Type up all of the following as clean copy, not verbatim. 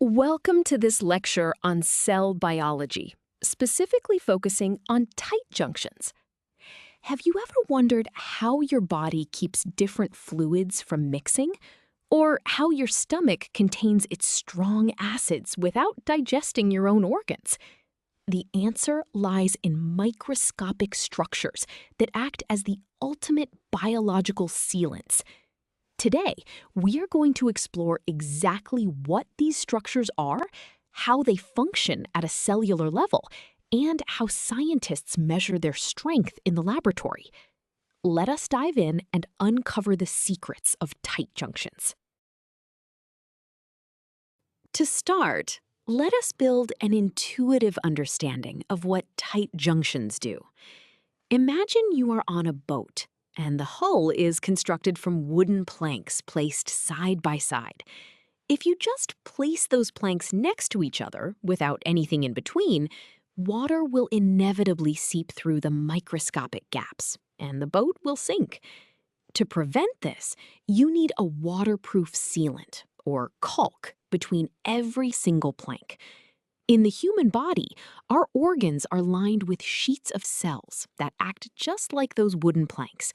Welcome to this lecture on cell biology, specifically focusing on tight junctions. Have you ever wondered how your body keeps different fluids from mixing? Or how your stomach contains its strong acids without digesting your own organs? The answer lies in microscopic structures that act as the ultimate biological sealants. Today, we are going to explore exactly what these structures are, how they function at a cellular level, and how scientists measure their strength in the laboratory. Let us dive in and uncover the secrets of tight junctions. To start, let us build an intuitive understanding of what tight junctions do. Imagine you are on a boat, and the hull is constructed from wooden planks placed side by side. If you just place those planks next to each other without anything in between, water will inevitably seep through the microscopic gaps, and the boat will sink. To prevent this, you need a waterproof sealant, or caulk, between every single plank. In the human body, our organs are lined with sheets of cells that act just like those wooden planks.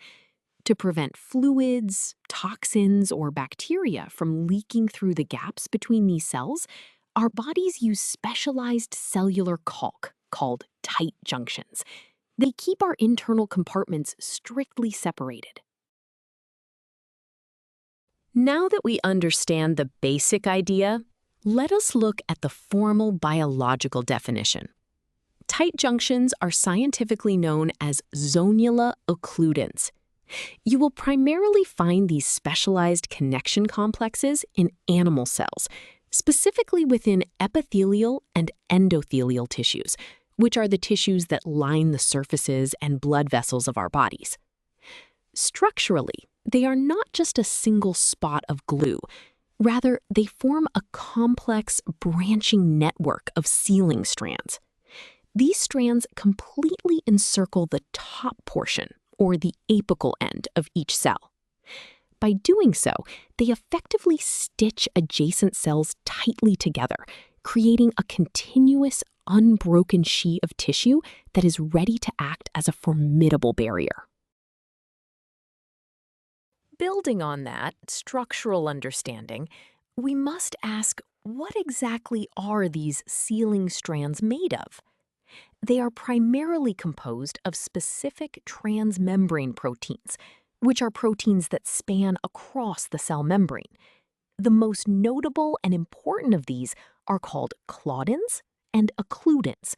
To prevent fluids, toxins, or bacteria from leaking through the gaps between these cells, our bodies use specialized cellular caulk called tight junctions. They keep our internal compartments strictly separated. Now that we understand the basic idea, let us look at the formal biological definition. Tight junctions are scientifically known as zonula occludens. You will primarily find these specialized connection complexes in animal cells, specifically within epithelial and endothelial tissues, which are the tissues that line the surfaces and blood vessels of our bodies. Structurally, they are not just a single spot of glue. Rather, they form a complex, branching network of sealing strands. These strands completely encircle the top portion, or the apical end, of each cell. By doing so, they effectively stitch adjacent cells tightly together, creating a continuous, unbroken sheet of tissue that is ready to act as a formidable barrier. Building on that structural understanding, we must ask, what exactly are these sealing strands made of? They are primarily composed of specific transmembrane proteins, which are proteins that span across the cell membrane. The most notable and important of these are called claudins and occludens.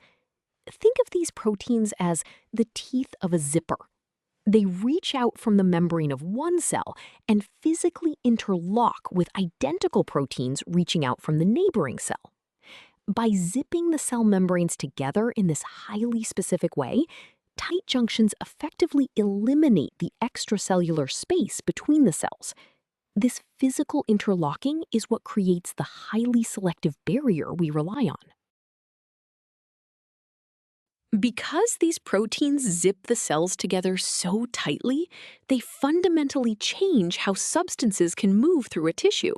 Think of these proteins as the teeth of a zipper. They reach out from the membrane of one cell and physically interlock with identical proteins reaching out from the neighboring cell. By zipping the cell membranes together in this highly specific way, tight junctions effectively eliminate the extracellular space between the cells. This physical interlocking is what creates the highly selective barrier we rely on. Because these proteins zip the cells together so tightly, they fundamentally change how substances can move through a tissue.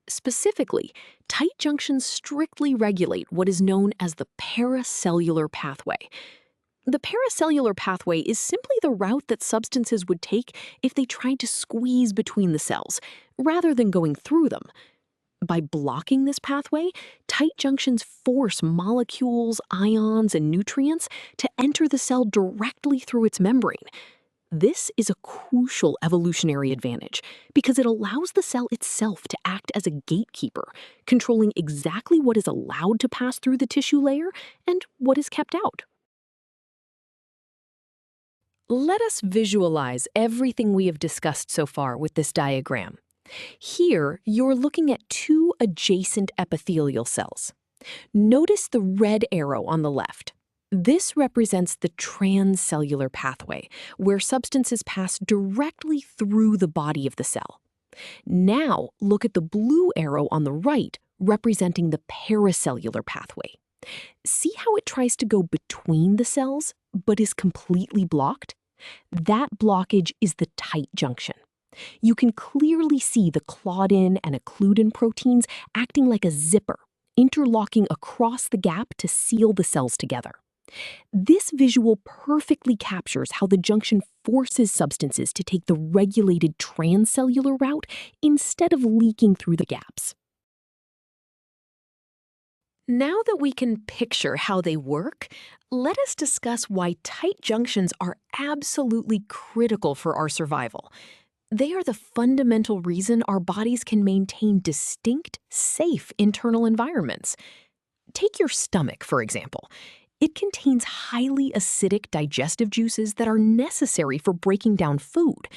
Specifically, tight junctions strictly regulate what is known as the paracellular pathway. The paracellular pathway is simply the route that substances would take if they tried to squeeze between the cells, rather than going through them. By blocking this pathway, tight junctions force molecules, ions, and nutrients to enter the cell directly through its membrane. This is a crucial evolutionary advantage because it allows the cell itself to act as a gatekeeper, controlling exactly what is allowed to pass through the tissue layer and what is kept out. Let us visualize everything we have discussed so far with this diagram. Here, you're looking at two adjacent epithelial cells. Notice the red arrow on the left. This represents the transcellular pathway, where substances pass directly through the body of the cell. Now, look at the blue arrow on the right, representing the paracellular pathway. See how it tries to go between the cells, but is completely blocked? That blockage is the tight junction. You can clearly see the claudin and occludin proteins acting like a zipper, interlocking across the gap to seal the cells together. This visual perfectly captures how the junction forces substances to take the regulated transcellular route instead of leaking through the gaps. Now that we can picture how they work, let us discuss why tight junctions are absolutely critical for our survival. They are the fundamental reason our bodies can maintain distinct, safe internal environments. Take your stomach, for example. It contains highly acidic digestive juices that are necessary for breaking down food.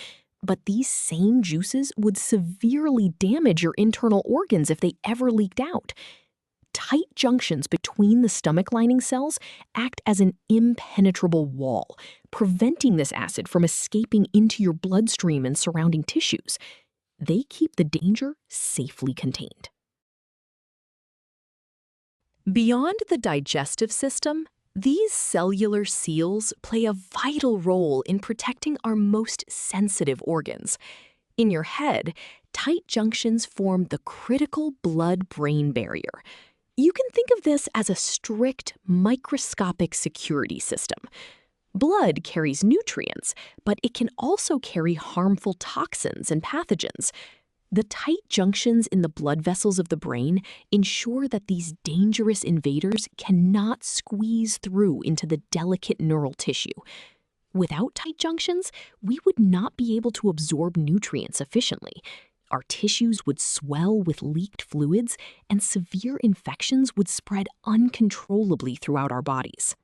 But these same juices would severely damage your internal organs if they ever leaked out. Tight junctions between the stomach lining cells act as an impenetrable wall, preventing this acid from escaping into your bloodstream and surrounding tissues. They keep the danger safely contained. Beyond the digestive system, these cellular seals play a vital role in protecting our most sensitive organs. In your head, tight junctions form the critical blood-brain barrier. You can think of this as a strict, microscopic security system. Blood carries nutrients, but it can also carry harmful toxins and pathogens. The tight junctions in the blood vessels of the brain ensure that these dangerous invaders cannot squeeze through into the delicate neural tissue. Without tight junctions, we would not be able to absorb nutrients efficiently. Our tissues would swell with leaked fluids, and severe infections would spread uncontrollably throughout our bodies.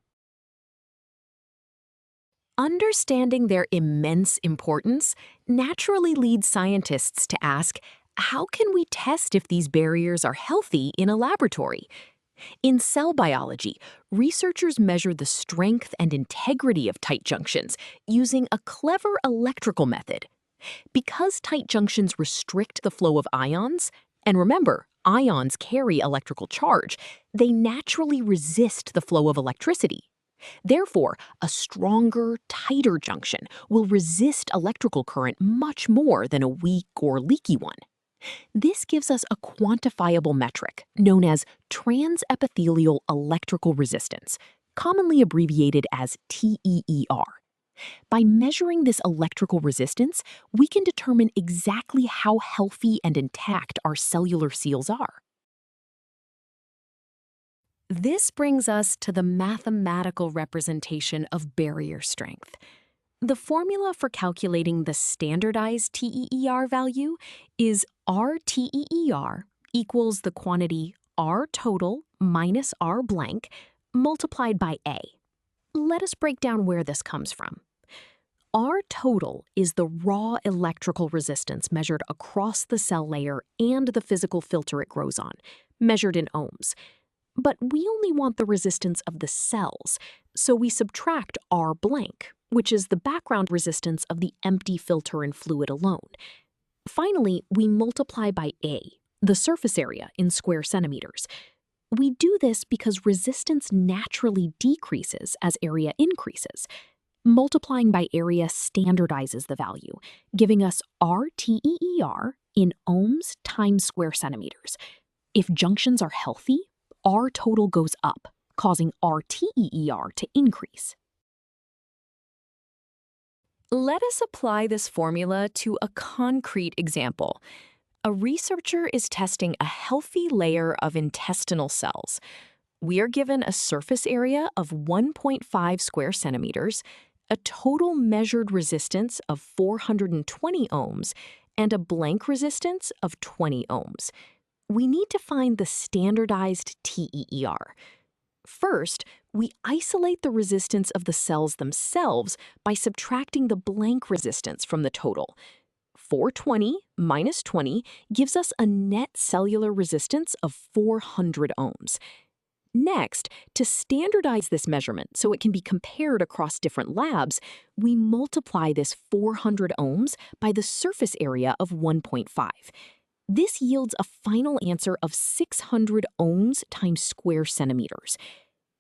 Understanding their immense importance naturally leads scientists to ask, how can we test if these barriers are healthy in a laboratory? In cell biology, researchers measure the strength and integrity of tight junctions using a clever electrical method. Because tight junctions restrict the flow of ions, and remember, ions carry electrical charge, they naturally resist the flow of electricity. Therefore, a stronger, tighter junction will resist electrical current much more than a weak or leaky one. This gives us a quantifiable metric known as transepithelial electrical resistance, commonly abbreviated as TEER. By measuring this electrical resistance, we can determine exactly how healthy and intact our cellular seals are. This brings us to the mathematical representation of barrier strength. The formula for calculating the standardized TEER value is RTEER equals the quantity R total minus R blank multiplied by A. Let us break down where this comes from. R total is the raw electrical resistance measured across the cell layer and the physical filter it grows on, measured in ohms. But we only want the resistance of the cells, so we subtract R blank, which is the background resistance of the empty filter and fluid alone. Finally, we multiply by A, the surface area in square centimeters. We do this because resistance naturally decreases as area increases. Multiplying by area standardizes the value, giving us RTEER in ohms times square centimeters. If junctions are healthy, R total goes up, causing RTEER to increase. Let us apply this formula to a concrete example. A researcher is testing a healthy layer of intestinal cells. We are given a surface area of 1.5 square centimeters, a total measured resistance of 420 ohms, and a blank resistance of 20 ohms. We need to find the standardized TEER. First, we isolate the resistance of the cells themselves by subtracting the blank resistance from the total. 420 minus 20 gives us a net cellular resistance of 400 ohms. Next, to standardize this measurement so it can be compared across different labs, we multiply this 400 ohms by the surface area of 1.5. This yields a final answer of 600 ohms times square centimeters.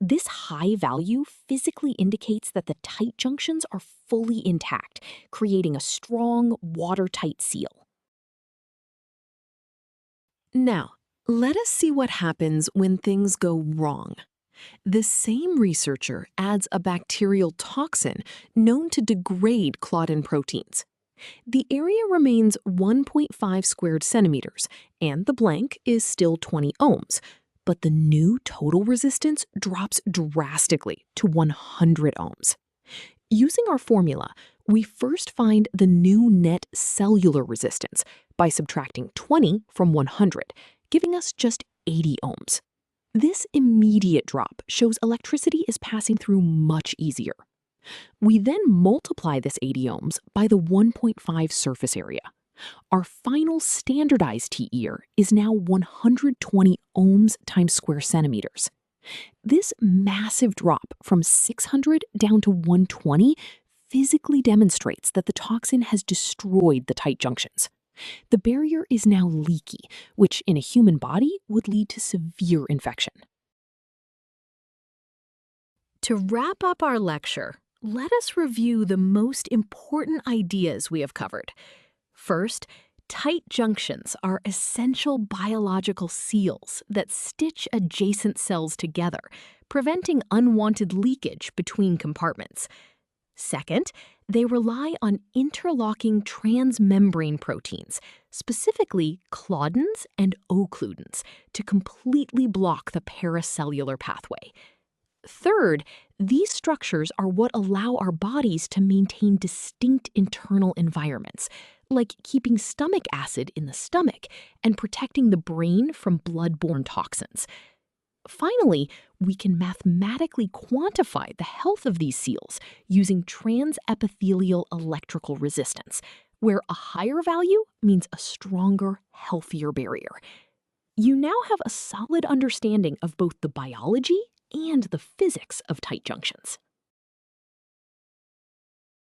This high value physically indicates that the tight junctions are fully intact, creating a strong, watertight seal. Now, Let us see what happens when things go wrong. The same researcher adds a bacterial toxin known to degrade claudin proteins. The area remains 1.5 squared centimeters, and the blank is still 20 ohms, but the new total resistance drops drastically to 100 ohms. Using our formula, we first find the new net cellular resistance by subtracting 20 from 100, giving us just 80 ohms. This immediate drop shows electricity is passing through much easier. We then multiply this 80 ohms by the 1.5 surface area. Our final standardized TER is now 120 ohms times square centimeters. This massive drop from 600 down to 120 physically demonstrates that the toxin has destroyed the tight junctions. The barrier is now leaky, which in a human body would lead to severe infection. To wrap up our lecture, let us review the most important ideas we have covered. First, tight junctions are essential biological seals that stitch adjacent cells together, preventing unwanted leakage between compartments. Second, they rely on interlocking transmembrane proteins, specifically claudins and occludins, to completely block the paracellular pathway. Third, these structures are what allow our bodies to maintain distinct internal environments, like keeping stomach acid in the stomach and protecting the brain from blood-borne toxins. Finally, we can mathematically quantify the health of these seals using transepithelial electrical resistance, where a higher value means a stronger, healthier barrier. You now have a solid understanding of both the biology and the physics of tight junctions.